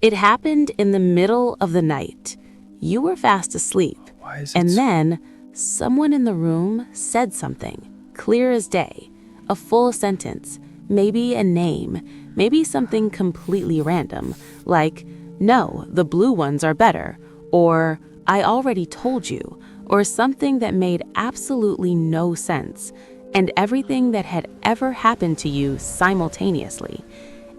It happened in the middle of the night. You were fast asleep, Why is it and so- then someone in the room said something, clear as day, a full sentence, maybe a name, maybe something completely random, like, "No, the blue ones are better," or "I already told you," or something that made absolutely no sense, and everything that had ever happened to you simultaneously.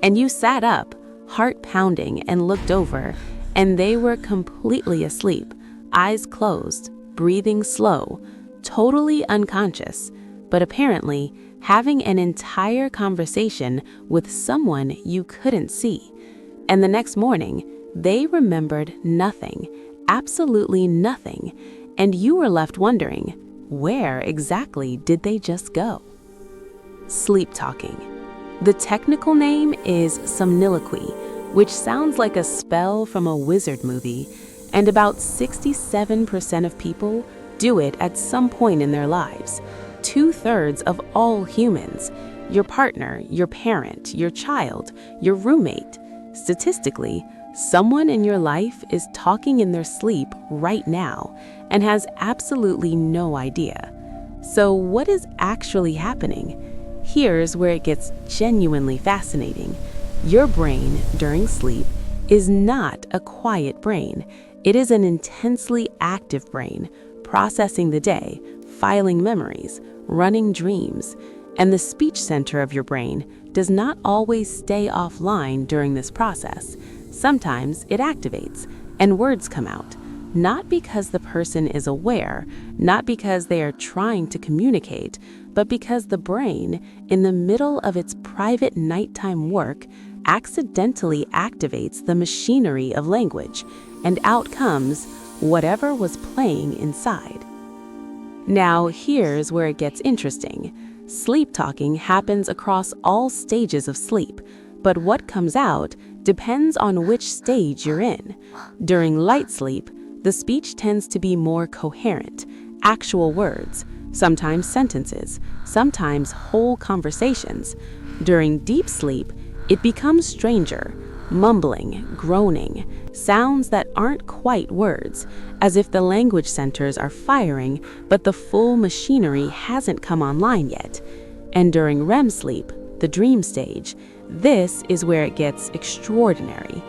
And you sat up, heart pounding, and looked over, and they were completely asleep, eyes closed, breathing slow, totally unconscious, but apparently having an entire conversation with someone you couldn't see. And the next morning, they remembered nothing, absolutely nothing, and you were left wondering, where exactly did they just go? Sleep talking. The technical name is Somniloquy, which sounds like a spell from a wizard movie, and about 67% of people do it at some point in their lives. 2/3 of all humans, your partner, your parent, your child, your roommate. Statistically, someone in your life is talking in their sleep right now and has absolutely no idea. So what is actually happening? Here's where it gets genuinely fascinating. Your brain during sleep is not a quiet brain. It is an intensely active brain, processing the day, filing memories, running dreams. And the speech center of your brain does not always stay offline during this process. Sometimes it activates and words come out, not because the person is aware, not because they are trying to communicate, but because the brain, in the middle of its private nighttime work, accidentally activates the machinery of language, and out comes whatever was playing inside. Now, here's where it gets interesting. Sleep talking happens across all stages of sleep, but what comes out depends on which stage you're in. During light sleep, the speech tends to be more coherent, actual words, sometimes sentences, sometimes whole conversations. During deep sleep, it becomes stranger, mumbling, groaning, sounds that aren't quite words, as if the language centers are firing, but the full machinery hasn't come online yet. And during REM sleep, the dream stage, this is where it gets extraordinary.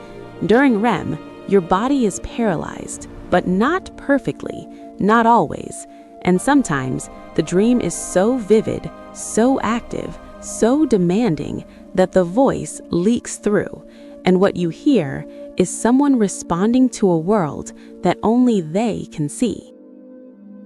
During REM, your body is paralyzed, but not perfectly, not always. And sometimes the dream is so vivid, so active, so demanding that the voice leaks through, and what you hear is someone responding to a world that only they can see.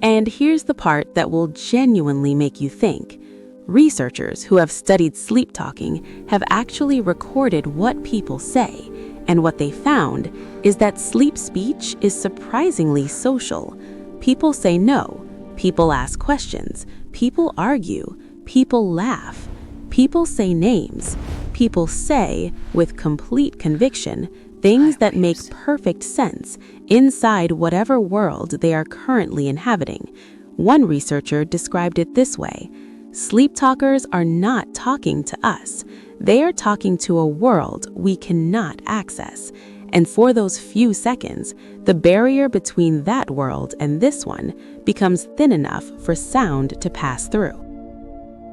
And here's the part that will genuinely make you think. Researchers who have studied sleep talking have actually recorded what people say, and what they found is that sleep speech is surprisingly social. People say no, people ask questions, people argue, people laugh, people say names, people say, with complete conviction, things that make perfect sense inside whatever world they are currently inhabiting. One researcher described it this way: sleep talkers are not talking to us. They are talking to a world we cannot access. And for those few seconds, the barrier between that world and this one becomes thin enough for sound to pass through.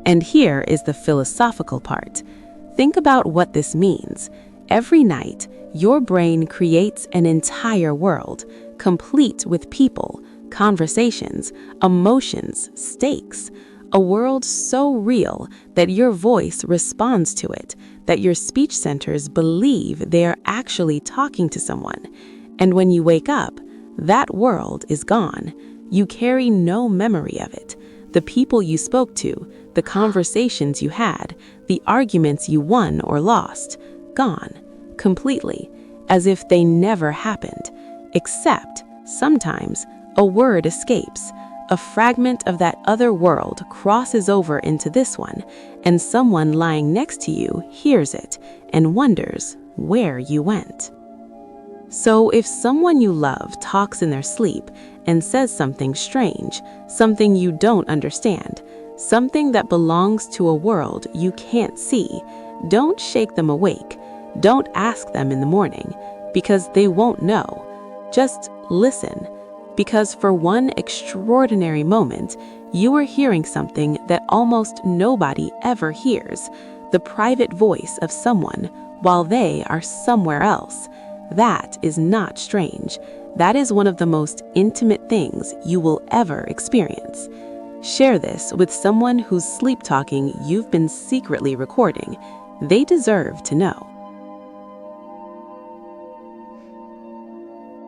And here is the philosophical part. Think about what this means. Every night, your brain creates an entire world, complete with people, conversations, emotions, stakes. A world so real that your voice responds to it, that your speech centers believe they are actually talking to someone. And when you wake up, that world is gone. You carry no memory of it. The people you spoke to, the conversations you had, the arguments you won or lost, gone, completely, as if they never happened. Except, sometimes, a word escapes. A fragment of that other world crosses over into this one, and someone lying next to you hears it and wonders where you went. So if someone you love talks in their sleep and says something strange, something you don't understand, something that belongs to a world you can't see, don't shake them awake. Don't ask them in the morning. because they won't know. Just listen, because for one extraordinary moment, you are hearing something that almost nobody ever hears, the private voice of someone while they are somewhere else. That is not strange. That is one of the most intimate things you will ever experience. Share this with someone whose sleep talking you've been secretly recording. They deserve to know.